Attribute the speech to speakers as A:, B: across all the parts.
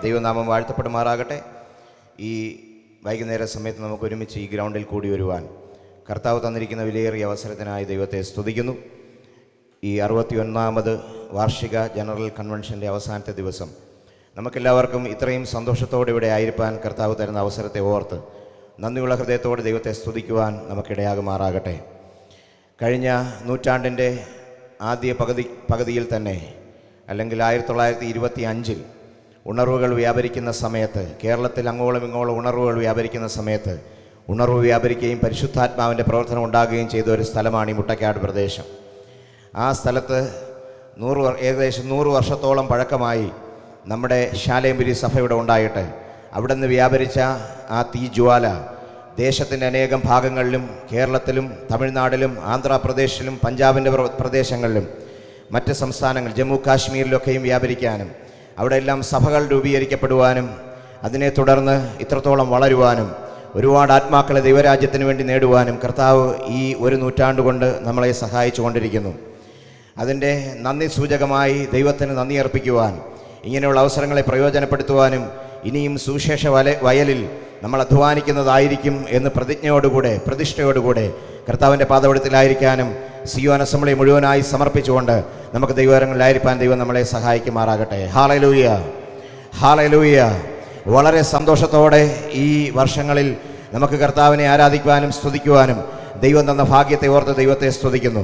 A: ദൈവനാമം വാഴ്ത്തപ്പെടുമാറാകട്ടെ. ഈ വൈകുന്നേര സമയത്ത് നമുക്ക് ഒരുമിച്ച് ഈ ഗ്രൗണ്ടിൽ കൂടി വരുവാൻ കർത്താവ് തന്നിരിക്കുന്ന വിലയേറിയ അവസരത്തിനായി ദൈവത്തെ സ്തുതിക്കുന്നു. ഈ 61ാമത് വാർഷിക ജനറൽ കൺവെൻഷൻ്റെ അവസാനത്തെ ദിവസം നമുക്കെല്ലാവർക്കും ഇത്രയും സന്തോഷത്തോടെ ഇവിടെ ആയിരിക്കാൻ കർത്താവ് തരുന്ന അവസരത്തെ ഓർത്ത് നന്ദിയുള്ള ഹൃദയത്തോടെ ദൈവത്തെ സ്തുതിക്കുവാൻ നമുക്കിടയാകുമാറാകട്ടെ. കഴിഞ്ഞ നൂറ്റാണ്ടിൻ്റെ ആദ്യ പകുതിയിൽ തന്നെ, അല്ലെങ്കിൽ 1925 ഉണർവുകൾ വ്യാപരിക്കുന്ന സമയത്ത്, കേരളത്തിൽ അങ്ങോളം ഇങ്ങോളം ഉണർവുകൾ വ്യാപരിക്കുന്ന സമയത്ത് ഉണർവ് വ്യാപരിക്കുകയും പരിശുദ്ധാത്മാവിൻ്റെ പ്രവർത്തനം ഉണ്ടാകുകയും ചെയ്ത ഒരു സ്ഥലമാണ് ഈ മുട്ടക്കാട് പ്രദേശം. ആ സ്ഥലത്ത് ഏകദേശം 100 വർഷത്തോളം പഴക്കമായി നമ്മുടെ ശാലേംപുരി സഭ ഇവിടെ ഉണ്ടായിട്ട് അവിടെ നിന്ന് വ്യാപരിച്ച ആ തീജ്വാല ദേശത്തിൻ്റെ അനേകം ഭാഗങ്ങളിലും, കേരളത്തിലും തമിഴ്നാട്ടിലും ആന്ധ്രാപ്രദേശിലും പഞ്ചാബിൻ്റെ പ്രദേശങ്ങളിലും മറ്റ് സംസ്ഥാനങ്ങൾ ജമ്മു കാശ്മീരിലൊക്കെയും വ്യാപരിക്കാനും അവിടെ എല്ലാം സഭകൾ രൂപീകരിക്കപ്പെടുവാനും അതിനെ തുടർന്ന് ഇത്രത്തോളം വളരുവാനും ഒരുപാട് ആത്മാക്കളെ ദൈവരാജ്യത്തിന് വേണ്ടി നേടുവാനും കർത്താവ് ഈ ഒരു നൂറ്റാണ്ടുകൊണ്ട് നമ്മളെ സഹായിച്ചു കൊണ്ടിരിക്കുന്നു. അതിൻ്റെ നന്ദി സൂചകമായി ദൈവത്തിന് നന്ദി അർപ്പിക്കുവാൻ, ഇങ്ങനെയുള്ള അവസരങ്ങളെ പ്രയോജനപ്പെടുത്തുവാനും ഇനിയും സുവിശേഷ വയലിൽ നമ്മൾ അധ്വാനിക്കുന്നതായിരിക്കും എന്ന് പ്രതിഷ്ഠയോടുകൂടെ കർത്താവിൻ്റെ പാദപീഠത്തിലായിരിക്കാനും സിയോൻ അസംബ്ലി മുഴുവനായി സമർപ്പിച്ചുകൊണ്ട് നമുക്ക് ദൈവകരങ്ങളിലായിരിക്കാൻ ദൈവം നമ്മളെ സഹായിക്കുമാറാകട്ടെ. Hallelujah, hallelujah. വളരെ സന്തോഷത്തോടെ ഈ വർഷങ്ങളിൽ നമുക്ക് കർത്താവിനെ ആരാധിക്കുവാനും സ്തുതിക്കുവാനും ദൈവം തന്ന ഭാഗ്യത്തെ ഓർത്ത് ദൈവത്തെ സ്തുതിക്കുന്നു.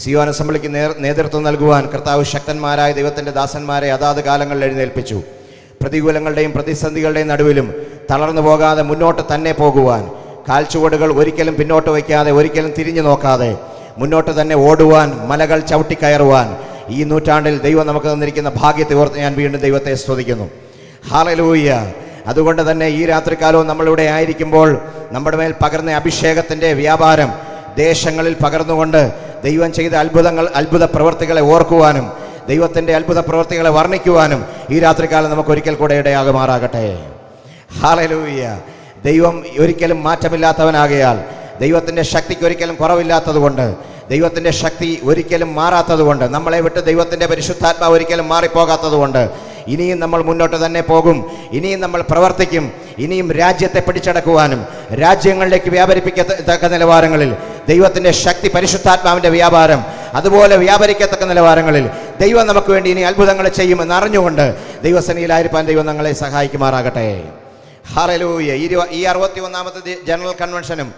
A: സിയോൻ അസംബ്ലിക്ക് നേതൃത്വം നൽകുവാൻ കർത്താവ് ശക്തന്മാരായ ദൈവത്തിൻ്റെ ദാസന്മാരെ അതാത് കാലങ്ങളിൽ എഴുന്നേൽപ്പിച്ചു. പ്രതികൂലങ്ങളുടെയും പ്രതിസന്ധികളുടെയും നടുവിലും തളർന്നു പോകാതെ മുന്നോട്ട് തന്നെ പോകുവാൻ, കാൽച്ചുവടുകൾ ഒരിക്കലും പിന്നോട്ട് വയ്ക്കാതെ, ഒരിക്കലും തിരിഞ്ഞു നോക്കാതെ മുന്നോട്ട് തന്നെ ഓടുവാൻ, മലകൾ ചവിട്ടിക്കയറുവാൻ ഈ നൂറ്റാണ്ടിൽ ദൈവം നമുക്ക് തന്നിരിക്കുന്ന ഭാഗ്യത്തെ ഓർത്ത് ഞാൻ വീണ്ടും ദൈവത്തെ സ്തുതിക്കുന്നു. ഹല്ലേലൂയ. അതുകൊണ്ട് തന്നെ ഈ രാത്രികാലവും നമ്മളിവിടെ ആയിരിക്കുമ്പോൾ നമ്മുടെ മേൽ പകർന്ന അഭിഷേകത്തിൻ്റെ വ്യാപാരം ദേശങ്ങളിൽ പകർന്നുകൊണ്ട് ദൈവം ചെയ്ത അത്ഭുത പ്രവർത്തികളെ ഓർക്കുവാനും ദൈവത്തിൻ്റെ അത്ഭുത പ്രവർത്തികളെ വർണ്ണിക്കുവാനും ഈ രാത്രികാലം നമുക്ക് ഒരിക്കൽ കൂടെ ഇടയാകുമാറാകട്ടെ. ഹല്ലേലൂയ. ദൈവം ഒരിക്കലും മാറ്റമില്ലാത്തവനാകയാൽ, ദൈവത്തിൻ്റെ ശക്തിക്ക് ഒരിക്കലും കുറവില്ലാത്തതുകൊണ്ട്, ദൈവത്തിൻ്റെ ശക്തി ഒരിക്കലും മാറാത്തതുകൊണ്ട്, നമ്മളെ വിട്ട് ദൈവത്തിൻ്റെ പരിശുദ്ധാത്മാവ് ഒരിക്കലും മാറിപ്പോകാത്തതുകൊണ്ട് ഇനിയും നമ്മൾ മുന്നോട്ട് തന്നെ പോകും. ഇനിയും നമ്മൾ പ്രവർത്തിക്കും. ഇനിയും രാജ്യത്തെ പിടിച്ചടക്കുവാനും രാജ്യങ്ങളിലേക്ക് വ്യാപരിപ്പിക്കത്തക്ക നിലവാരങ്ങളിൽ ദൈവത്തിൻ്റെ ശക്തി, പരിശുദ്ധാത്മാവിൻ്റെ വ്യാപാരം അതുപോലെ വ്യാപരിക്കത്തക്ക നിലവാരങ്ങളിൽ ദൈവം നമുക്ക് വേണ്ടി ഇനി അത്ഭുതങ്ങൾ ചെയ്യുമെന്ന് അറിഞ്ഞുകൊണ്ട് ദൈവസന്നിധിയിലായിരിക്കാൻ ദൈവം ഞങ്ങളെ സഹായിക്കുമാറാകട്ടെ. ഹല്ലേലൂയ. ഈ 61ാമത്തെ ജനറൽ കൺവെൻഷനും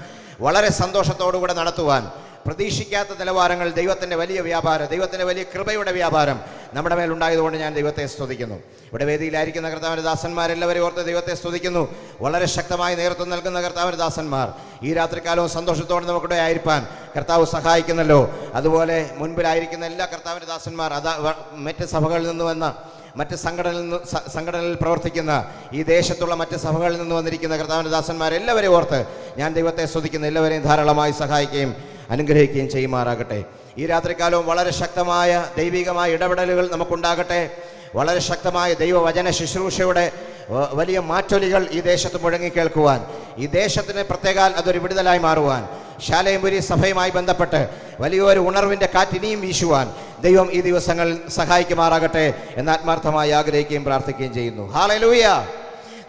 A: വളരെ സന്തോഷത്തോടുകൂടെ നടത്തുവാൻ പ്രതീക്ഷിക്കാത്ത നിലവാരങ്ങൾ ദൈവത്തിൻ്റെ വലിയ വ്യാപാരം, ദൈവത്തിൻ്റെ വലിയ കൃപയുടെ വ്യാപാരം നമ്മുടെ മേലുണ്ടായതുകൊണ്ട് ഞാൻ ദൈവത്തെ സ്തുതിക്കുന്നു. ഇവിടെ വേദിയിലായിരിക്കുന്ന കർത്താവിൻ്റെ ദാസന്മാരെല്ലാവരും ഓർത്ത് ദൈവത്തെ സ്തുതിക്കുന്നു. വളരെ ശക്തമായി നേതൃത്വം നൽകുന്ന കർത്താവിൻ്റെ ദാസന്മാർ ഈ രാത്രികാലവും സന്തോഷത്തോടെ നമുക്കിവിടെ ആയിരിക്കാൻ കർത്താവ് സഹായിക്കുന്നല്ലോ. അതുപോലെ മുൻപിലായിരിക്കുന്ന എല്ലാ കർത്താവിൻ്റെ ദാസന്മാർ, മറ്റ് സഭകളിൽ നിന്ന് വന്ന, മറ്റ് സംഘടനകളിൽ പ്രവർത്തിക്കുന്ന, ഈ ദേശത്തുള്ള മറ്റ് സഭകളിൽ നിന്ന് വന്നിരിക്കുന്ന കർത്താവിൻ്റെ ദാസന്മാരെല്ലാവരെയും ഓർത്ത് ഞാൻ ദൈവത്തെ സ്തുതിക്കുന്നു. എല്ലാവരെയും ധാരാളമായി സഹായിക്കുകയും അനുഗ്രഹിക്കുകയും ചെയ്യുമാറാകട്ടെ. ഈ രാത്രികാലവും വളരെ ശക്തമായ ദൈവികമായ ഇടപെടലുകൾ നമുക്കുണ്ടാകട്ടെ. വളരെ ശക്തമായ ദൈവവചന ശുശ്രൂഷയുടെ വലിയ മാറ്റൊലികൾ ഈ ദേശത്ത് മുഴങ്ങിക്കേൾക്കുവാൻ, ഈ ദേശത്തിന് പ്രത്യേകാൽ അതൊരു വിടുതലായി മാറുവാൻ, ശാലേംപുരി സഭയുമായി ബന്ധപ്പെട്ട് വലിയൊരു ഉണർവിൻ്റെ കാറ്റ് ഇനിയും വീശുവാൻ ദൈവം ഈ ദിവസങ്ങളിൽ സഹായിക്കുമാറാകട്ടെ എന്ന് ആത്മാർത്ഥമായി ആഗ്രഹിക്കുകയും പ്രാർത്ഥിക്കുകയും ചെയ്യുന്നു. ഹല്ലേലൂയ.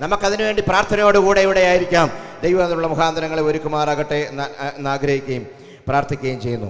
A: നമുക്കതിനുവേണ്ടി പ്രാർത്ഥനയോടുകൂടെ ഇവിടെ ആയിരിക്കാം. ദൈവം അതിനുള്ള മുഖാന്തരങ്ങളെ ഒരുക്കുമാറാകട്ടെ എന്ന് ആഗ്രഹിക്കുകയും പ്രാർത്ഥിക്കുകയും ചെയ്യുന്നു.